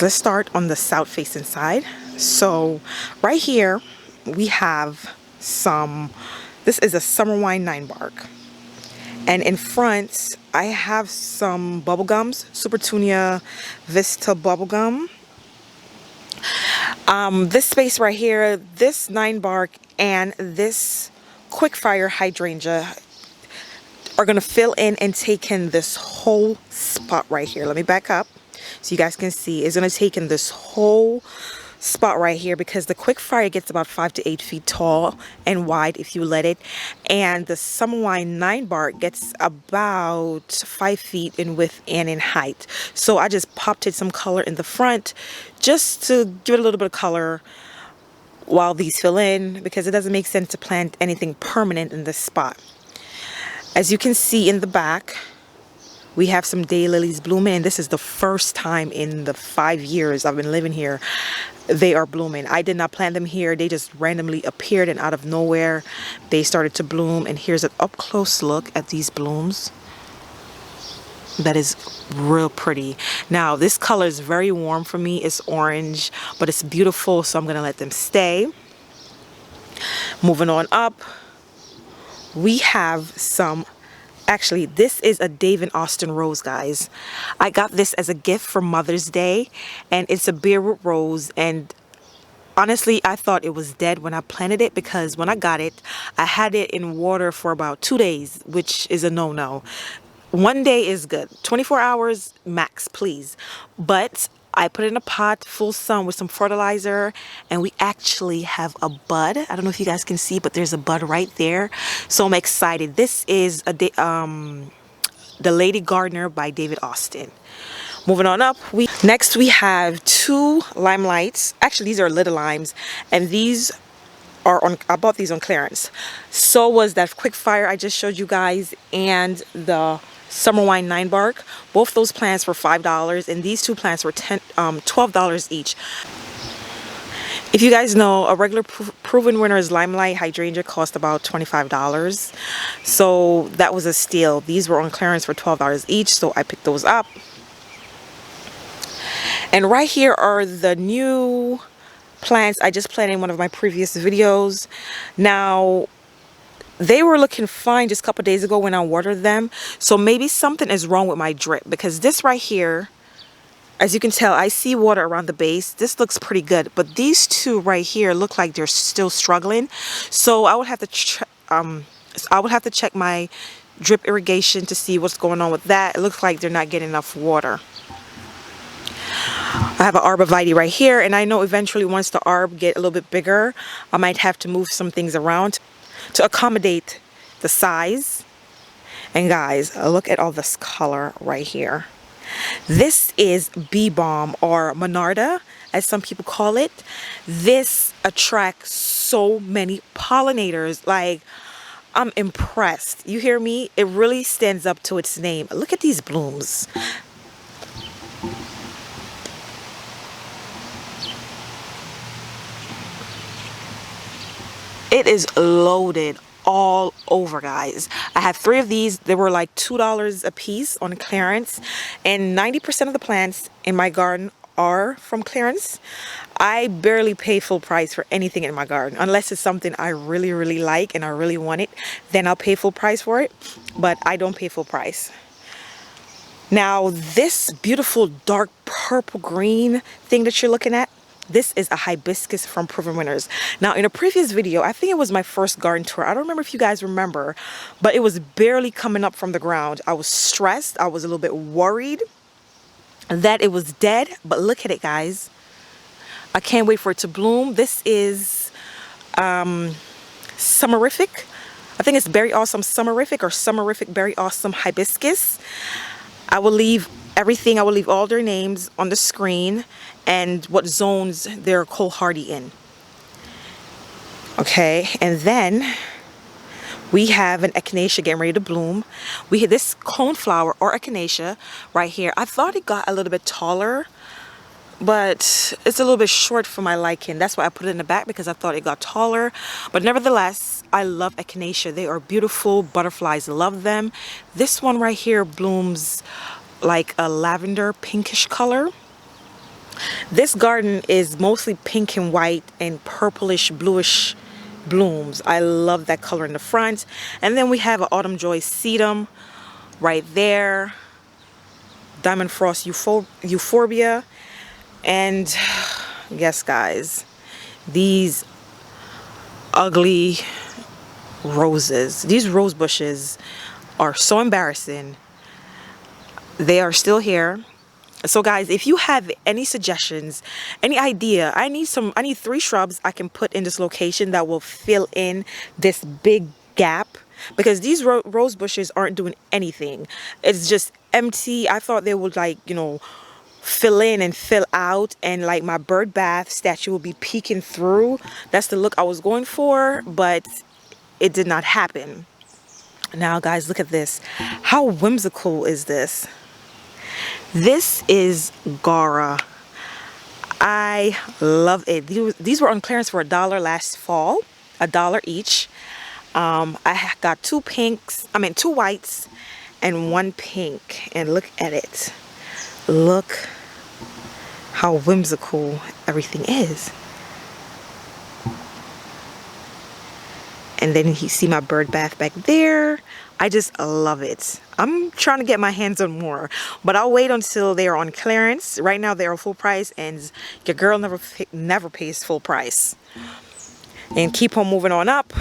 Let's start on the south facing side. So right here we have this is a summer wine 9 bark. And in front I have some bubblegums, Supertunia Vista bubblegum. This space right here, this 9 bark and this quickfire hydrangea are gonna fill in and take in this whole spot right here. Let me back up so you guys can see. It's gonna take in this whole spot right here because the quickfire gets about 5 to 8 feet tall and wide if you let it, and the summer wine 9 bark gets about 5 feet in width and in height. So I just popped it some color in the front just to give it a little bit of color while these fill in, because it doesn't make sense to plant anything permanent in this spot. As you can see in the back, we have some daylilies blooming, and this is the first time in the 5 years I've been living here they are blooming. I did not plant them here. They just randomly appeared, and out of nowhere they started to bloom. And here's an up close look at these blooms. That is real pretty. Now this color is very warm for me. It's orange, but it's beautiful, so I'm gonna let them stay. Moving on up, we have some, actually this is a Dave and Austin rose, guys. I got this as a gift for Mother's Day, and it's a beerwood rose, and honestly I thought it was dead when I planted it, because when I got it I had it in water for about 2 days, which is a no-no. 1 day is good, 24 hours max please. But I put it in a pot, full sun with some fertilizer, and we actually have a bud. I don't know if you guys can see, but there's a bud right there. So I'm excited. This is The Lady Gardener by David Austin. Moving on up, next we have 2 limelights. Actually, these are little limes, and these are on, I bought these on clearance. So was that quickfire I just showed you guys, and the summer wine 9 bark. Both those plants were $5, and these 2 plants were $12 each. If you guys know, a regular proven winner's Limelight Hydrangea cost about $25, so that was a steal. These were on clearance for $12 each, so I picked those up. And right here are the new plants I just planted in one of my previous videos. Now they were looking fine just a couple days ago when I watered them, so maybe something is wrong with my drip, because this right here, as you can tell, I see water around the base. This looks pretty good, but these 2 right here look like they're still struggling. So I would have to check my drip irrigation to see what's going on with that. It looks like they're not getting enough water. I have an Arborvitae right here, and I know eventually once the arb get a little bit bigger, I might have to move some things around to accommodate the size. And guys, look at all this color right here. This is bee balm, or monarda as some people call it. This attracts so many pollinators. Like, I'm impressed. You hear me? It really stands up to its name. Look at these blooms. It is loaded all over, guys. I have 3 of these. They were like $2 a piece on clearance, and 90% of the plants in my garden are from clearance. I barely pay full price for anything in my garden unless it's something I really like and I really want it. Then I'll pay full price for it, but I don't pay full price. Now this beautiful dark purple green thing that you're looking at, this is a hibiscus from Proven Winners. Now in a previous video, I think it was my first garden tour, I don't remember if you guys remember, but it was barely coming up from the ground. I was stressed. I was a little bit worried that it was dead, but look at it, guys. I can't wait for it to bloom. This is Summerific. I think it's Berry Awesome Summerific or Summerific Berry Awesome Hibiscus. I will leave everything, I will leave all their names on the screen and what zones they're cold hardy in. Okay, and then we have an echinacea getting ready to bloom. We have this coneflower or echinacea right here. I thought it got a little bit taller, but it's a little bit short for my liking. That's why I put it in the back, because I thought it got taller. But nevertheless, I love echinacea. They are beautiful. Butterflies love them. This one right here blooms like a lavender pinkish color. This garden is mostly pink and white and purplish bluish blooms. I love that color in the front. And then we have an autumn joy sedum right there, diamond frost euphorbia, and yes guys, these ugly roses, these rose bushes are so embarrassing. They are still here. So guys, if you have any suggestions, any idea, I need 3 shrubs I can put in this location that will fill in this big gap, because these rose bushes aren't doing anything. It's just empty. I thought they would, like, you know, fill in and fill out, and like my bird bath statue will be peeking through. That's the look I was going for, but it did not happen. Now guys, look at this. How whimsical is this? This is Gara. I love it. These were on clearance for $1 last fall, $1 each. I got 2 whites and 1 pink, and look at it. Look how whimsical everything is. And then you see my bird bath back there. I just love it. I'm trying to get my hands on more, but I'll wait until they're on clearance. Right now they're full price, and your girl never pays full price. And keep on moving on up.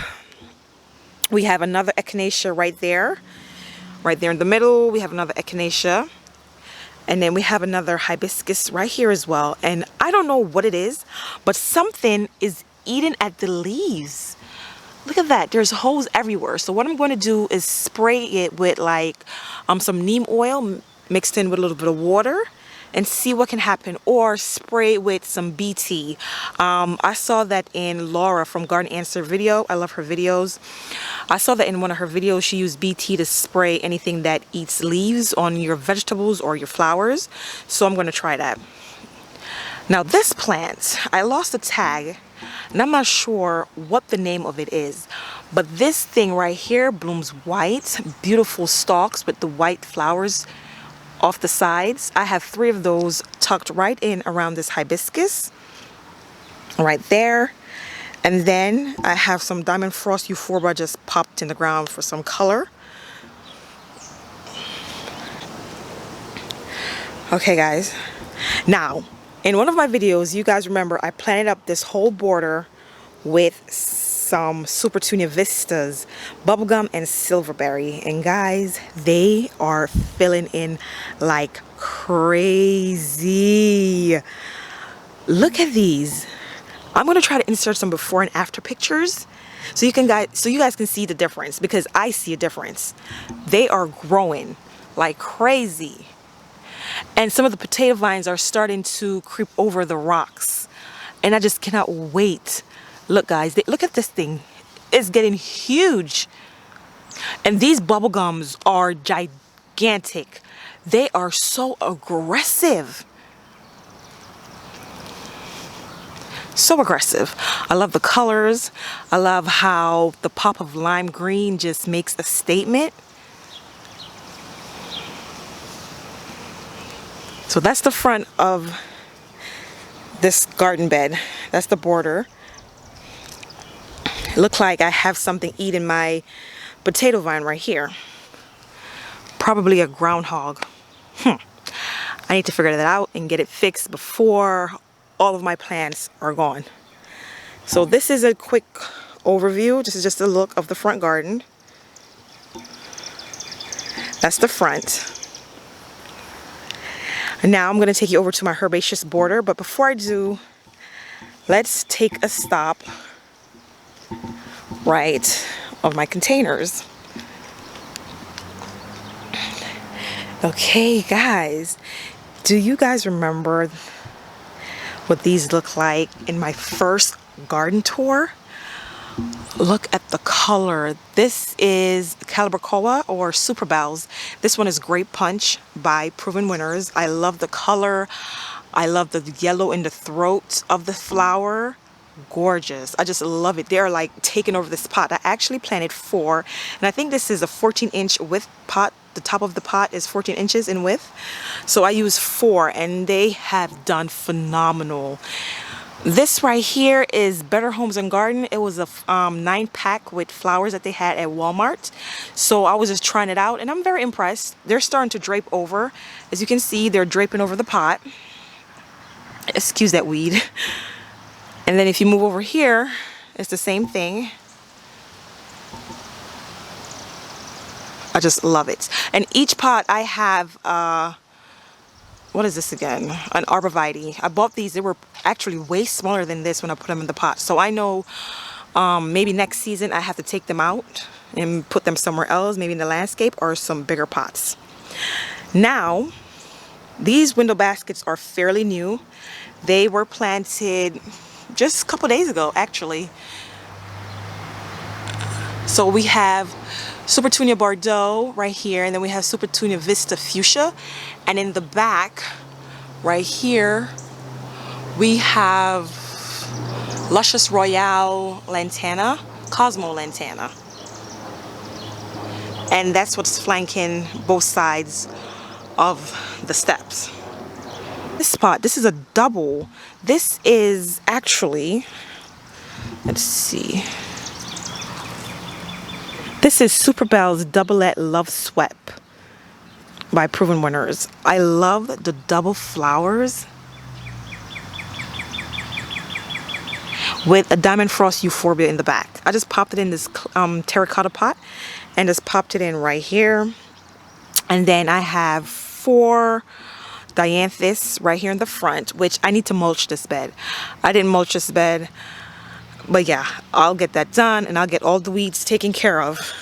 We have another echinacea right there in the middle. We have another echinacea, and then we have another hibiscus right here as well. And I don't know what it is, but something is eating at the leaves. Look at that. There's holes everywhere. So what I'm going to do is spray it with like some neem oil mixed in with a little bit of water and see what can happen, or spray with some BT. I saw that in Laura from Garden Answer video. I love her videos. I saw that in one of her videos she used BT to spray anything that eats leaves on your vegetables or your flowers. So I'm going to try that. Now this plant, I lost a tag, and I'm not sure what the name of it is, but this thing right here blooms white, beautiful stalks with the white flowers off the sides. I have 3 of those tucked right in around this hibiscus right there. And then I have some diamond frost euphorbia just popped in the ground for some color. Okay guys, now in one of my videos, you guys remember I planted up this whole border with some Supertunia Vistas, bubblegum, and silverberry. And guys, they are filling in like crazy. Look at these. I'm gonna try to insert some before and after pictures so you guys can see the difference, because I see a difference. They are growing like crazy. And some of the potato vines are starting to creep over the rocks. And I just cannot wait. Look guys, look at this thing. It's getting huge. And these bubblegums are gigantic. They are so aggressive. So aggressive. I love the colors. I love how the pop of lime green just makes a statement. So that's the front of this garden bed. That's the border. It looks like I have something eating my potato vine right here. Probably a groundhog. I need to figure that out and get it fixed before all of my plants are gone. So this is a quick overview. This is just a look of the front garden. That's the front. Now I'm going to take you over to my herbaceous border, but before I do, let's take a stop right of my containers. Okay guys, do you guys remember what these look like in my first garden tour? Look at the color. This is Calibrachoa or Super Bells. This one is Grape Punch by Proven Winners. I love the color. I love the yellow in the throat of the flower. Gorgeous. I just love it. They're like taking over this pot. I actually planted 4, and I think this is a 14-inch width pot the top of the pot is 14 inches in width. So I use 4 and they have done phenomenal. This right here is Better Homes and Garden. It was a 9-pack with flowers that they had at Walmart. So I was just trying it out and I'm very impressed. They're starting to drape over. As you can see, they're draping over the pot. Excuse that weed. And then if you move over here, it's the same thing. I just love it. And each pot I have what is this again? An Arborvitae. I bought these. They were actually way smaller than this when I put them in the pot. So I know maybe next season I have to take them out and put them somewhere else, maybe in the landscape or some bigger pots. Now, these window baskets are fairly new. They were planted just a couple days ago, actually. So we have Supertunia Bordeaux right here, and then we have Supertunia Vista Fuchsia, and in the back right here we have Luscious Royale Lantana, Cosmo Lantana, and that's what's flanking both sides of the steps. This spot, this is a double. This is actually, let's see, this is Superbell's Doublet Love Swept by Proven Winners. I love the double flowers with a Diamond Frost Euphorbia in the back. I just popped it in this terracotta pot and just popped it in right here. And then I have 4 Dianthus right here in the front, which I need to mulch this bed. I didn't mulch this bed. But yeah, I'll get that done and I'll get all the weeds taken care of.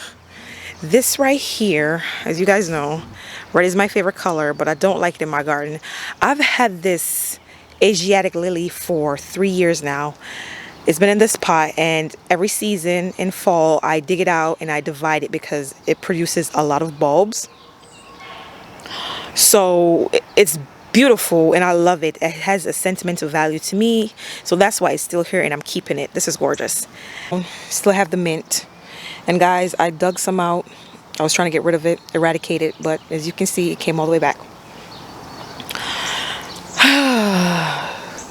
This right here, as you guys know, red is my favorite color, but I don't like it in my garden. I've had this Asiatic Lily for 3 years now. It's been in this pot, and every season in fall I dig it out and I divide it because it produces a lot of bulbs. So it's beautiful and I love it. It has a sentimental value to me, so that's why it's still here and I'm keeping it. This is gorgeous. Still have the mint, and guys, I dug some out. I was trying to get rid of it, eradicate it, but as you can see, it came all the way back.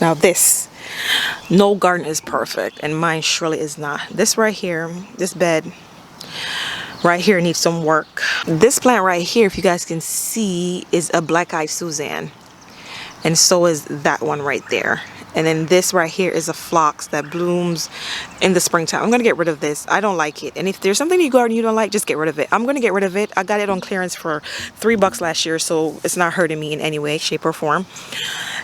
Now this, no garden is perfect, and mine surely is not. This right here, this bed right here needs some work. This plant right here, if you guys can see, is a black-eyed Suzanne. And so is that one right there. And then this right here is a phlox that blooms in the springtime. I'm going to get rid of this. I don't like it. And if there's something in your garden you don't like, just get rid of it. I'm going to get rid of it. I got it on clearance for $3 last year, so it's not hurting me in any way, shape, or form.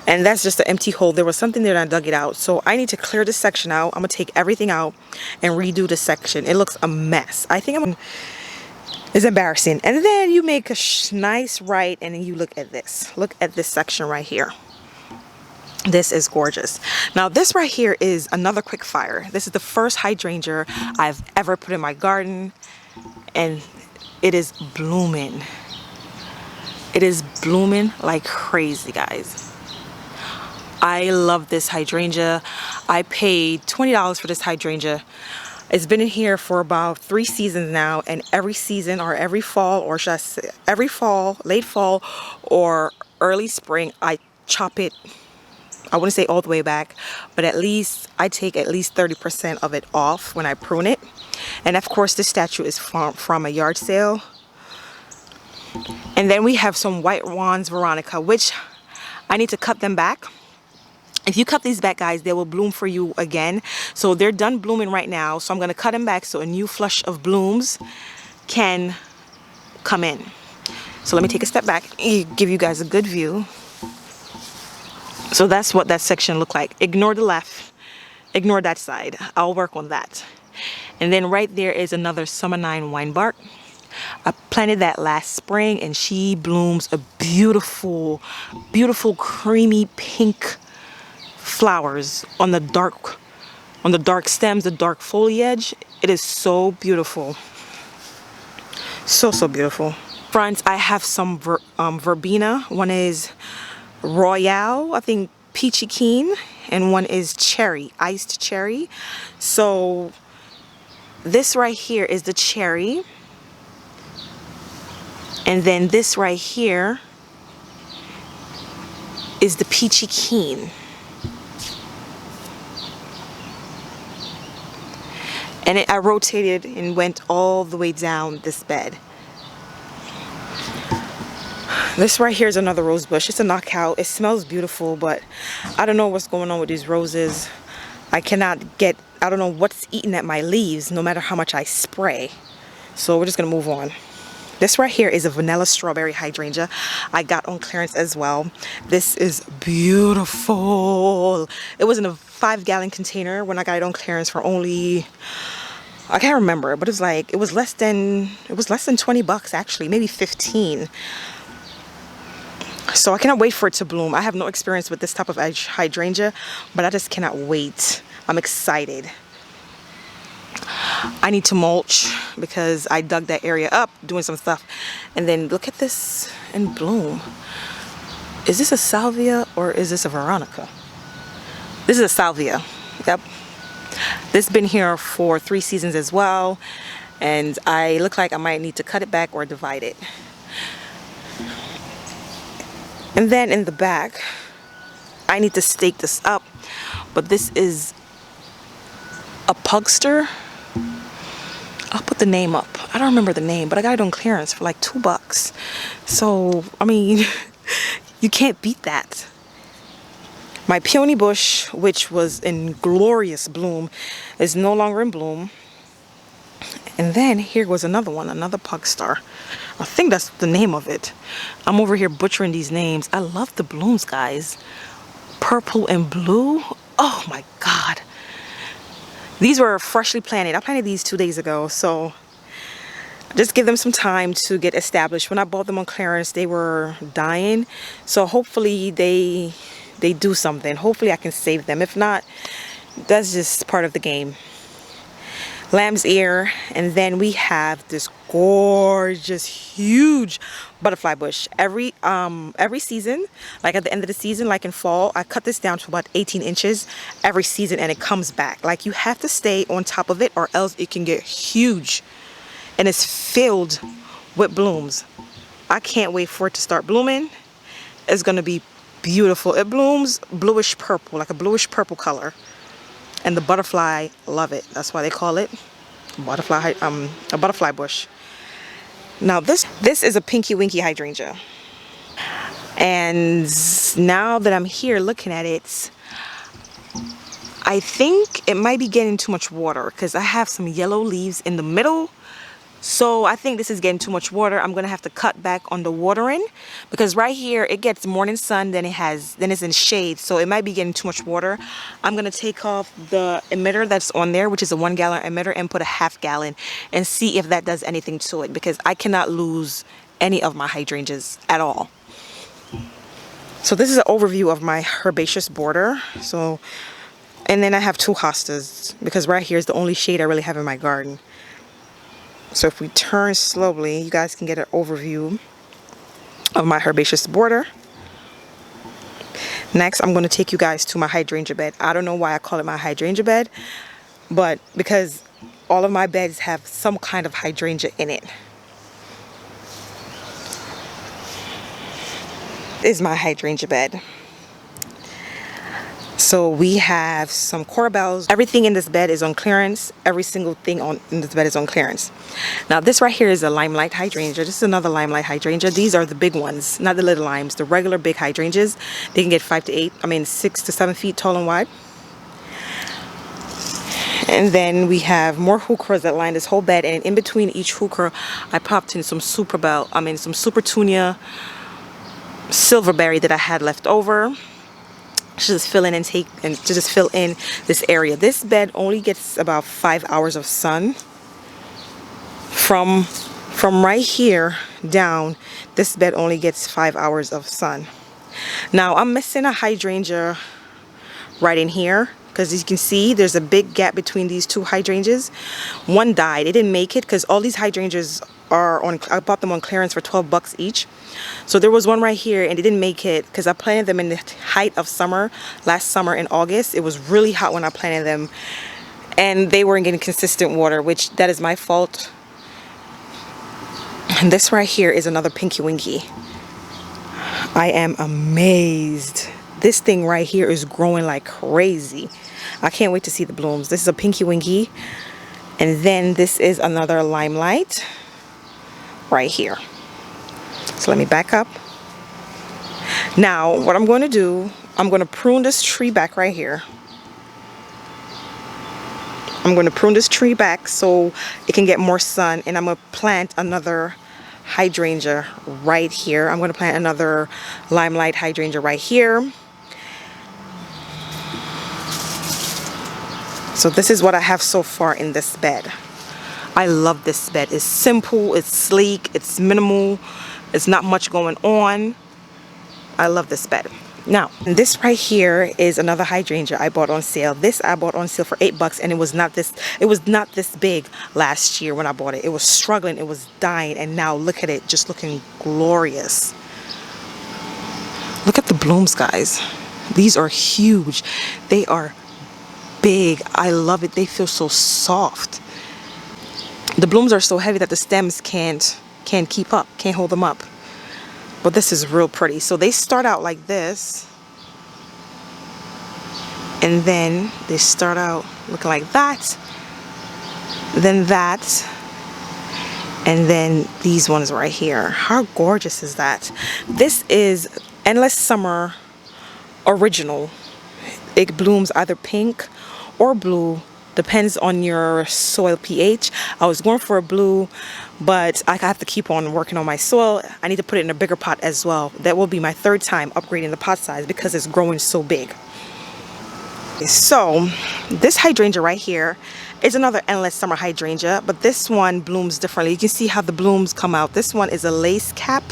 And that's just an empty hole. There was something there and I dug it out. So I need to clear this section out. I'm going to take everything out and redo this section. It looks a mess. I think it's embarrassing. And then you make a nice right, and then you look at this. Look at this section right here. This is gorgeous. Now this right here is another quick fire. This is the first hydrangea I've ever put in my garden, and it is blooming. It is blooming like crazy, guys. I love this hydrangea. I paid $20 for this hydrangea. It's been in here for about 3 seasons now, and every season, or every fall, or should I say every fall, late fall or early spring, I chop it. I wouldn't say all the way back, but at least I take at least 30% of it off when I prune it. And of course this statue is from a yard sale. And then we have some white wands Veronica, which I need to cut them back. If you cut these back, guys, they will bloom for you again. So they're done blooming right now, so I'm going to cut them back so a new flush of blooms can come in. So let me take a step back and give you guys a good view. So that's what that section looked like. Ignore the left, ignore that side. I'll work on that. And then right there is another Summer 9 wine bark. I planted that last spring and she blooms a beautiful, beautiful creamy pink flowers on the dark stems, the dark foliage. It is so beautiful. So beautiful. Friends, I have some verbena. One is Royale, I think Peachy Keen, and one is cherry, iced cherry. So this right here is the cherry. And then this right here is the Peachy Keen. And I rotated and went all the way down this bed. This right here is another rose bush. It's a knockout. It smells beautiful, but I don't know what's going on with these roses. I don't know what's eating at my leaves, no matter how much I spray. So we're just gonna move on. This right here is a vanilla strawberry hydrangea I got on clearance as well. This is beautiful. It was in a 5-gallon container when I got it on clearance for only, I can't remember, but it was less than 20 bucks actually, maybe 15. So I cannot wait for it to bloom. I have no experience with this type of hydrangea, but I just cannot wait. I'm excited. I need to mulch because I dug that area up doing some stuff. And then look at this in bloom. Is this a salvia or is this a veronica? This is a salvia. Yep. This has been here for 3 seasons as well. And I look like I might need to cut it back or divide it. And then in the back, I need to stake this up. But this is a pugster. I'll put the name up. I don't remember the name, but I got it on clearance for like 2 bucks. So, I mean, you can't beat that. My peony bush, which was in glorious bloom, is no longer in bloom. And then here was another one, another pugstar. I think that's the name of it. I'm over here butchering these names. I love the blooms, guys. Purple and blue. Oh my God. These were freshly planted. I planted these 2 days ago, so just give them some time to get established. When I bought them on clearance, they were dying. So hopefully they do something. Hopefully I can save them. If not, that's just part of the game. Lamb's ear, and then we have this gorgeous huge butterfly bush. Every season, like at the end of the season, like in fall, I cut this down to about 18 inches every season, and it comes back. Like, you have to stay on top of it or else it can get huge, and it's filled with blooms. I can't wait for it to start blooming. It's gonna be beautiful. It blooms bluish purple, like a bluish purple color. And the butterfly love it. That's why they call it a butterfly bush. Now this is a pinky winky hydrangea. And now that I'm here looking at it, I think it might be getting too much water because I have some yellow leaves in the middle. So I think this is getting too much water. I'm gonna have to cut back on the watering because right here it gets morning sun, then it's in shade, so it might be getting too much water. I'm gonna take off the emitter that's on there, which is a 1 gallon emitter, and put a 1/2 gallon and see if that does anything to it, because I cannot lose any of my hydrangeas at all. So this is an overview of my herbaceous border. So, and then I have 2 hostas because right here is the only shade I really have in my garden. So if we turn slowly, you guys can get an overview of my herbaceous border. Next, I'm going to take you guys to my hydrangea bed. I don't know why I call it my hydrangea bed, but because all of my beds have some kind of hydrangea in it. This is my hydrangea bed. So we have some corbels. Everything in this bed is on clearance. Every single thing in this bed is on clearance. Now this right here is a Limelight Hydrangea. This is another Limelight Hydrangea. These are the big ones, not the little limes. The regular big hydrangeas, they can get 6 to 7 feet tall and wide. And then we have more heucheras that line this whole bed, and in between each heuchera, I popped in some some Supertunia silverberry that I had left over. Just fill in fill in this area. This bed only gets about 5 hours of sun from right here down. This bed only gets 5 hours of sun. Now I'm missing a hydrangea right in here because as you can see, there's a big gap between these 2 hydrangeas. One died. It didn't make it because all these hydrangeas are on, I bought them on clearance for 12 bucks each. So there was one right here and it didn't make it because I planted them in the height of summer, last summer in August. It was really hot when I planted them and they weren't getting consistent water, which that is my fault. And this right here is another Pinky Winky. I am amazed. This thing right here is growing like crazy. I can't wait to see the blooms. This is a Pinky Winky. And then this is another Limelight right here. So let me back up. Now, what I'm going to do, I'm going to prune this tree back right here. I'm going to prune this tree back so it can get more sun, and I'm going to plant another hydrangea right here. I'm going to plant another Limelight hydrangea right here. So this is what I have so far in this bed. I love this bed. It's simple, it's sleek, it's minimal, it's not much going on. I love this bed. Now, this right here is another hydrangea I bought on sale. This I bought on sale for $8, and it was not this big last year when I bought it. It was struggling, it was dying, and now look at it, just looking glorious. Look at the blooms, guys. These are huge. They are big. I love it. They feel so soft. The blooms are so heavy that the stems can't keep up, can't hold them up. But this is real pretty. So they start out like this, and then they start out looking like that, then that, and then these ones right here. How gorgeous is that? This is Endless Summer Original. It blooms either pink or blue, depends on your soil pH. I was going for a blue, but I have to keep on working on my soil. I need to put it in a bigger pot as well. That will be my third time upgrading the pot size because it's growing so big. So this hydrangea right here is another Endless Summer hydrangea, but this one blooms differently. You can see how the blooms come out. This one is a lace cap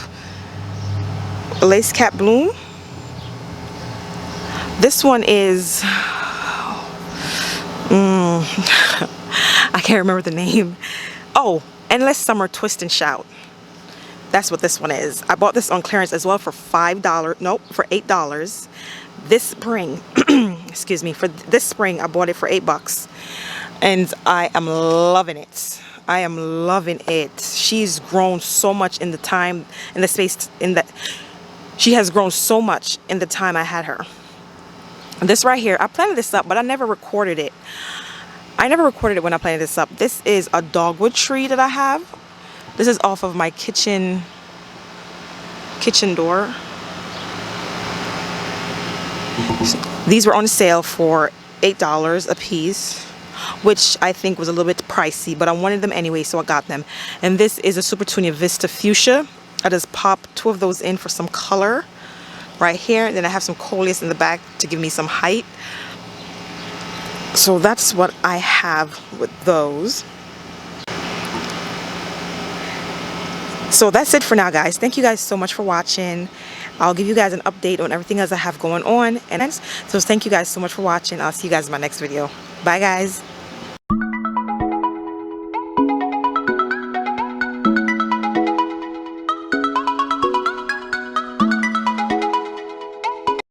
bloom. This one is I can't remember the name. Oh, Endless Summer Twist and Shout. That's what this one is. I bought this on clearance as well for $5. Nope, for $8. This spring, excuse me, for this spring I bought it for $8, and I am loving it. I am loving it. She's grown so much in the time, in the space, in that she has grown so much in the time I had her. This right here, I planted this up, but I never recorded it. I never recorded it when I planted this up. This is a Dogwood Tree that I have. This is off of my kitchen door. These were on sale for $8 a piece, which I think was a little bit pricey, but I wanted them anyway, so I got them. And this is a Super Tunia Vista Fuchsia. I just popped 2 of those in for some color right here. Then I have some coleus in the back to give me some height. So that's what I have with those. So that's it for now, guys. Thank you guys so much for watching. I'll give you guys an update on everything else I have going on. And so thank you guys so much for watching. I'll see you guys in my next video. Bye, guys.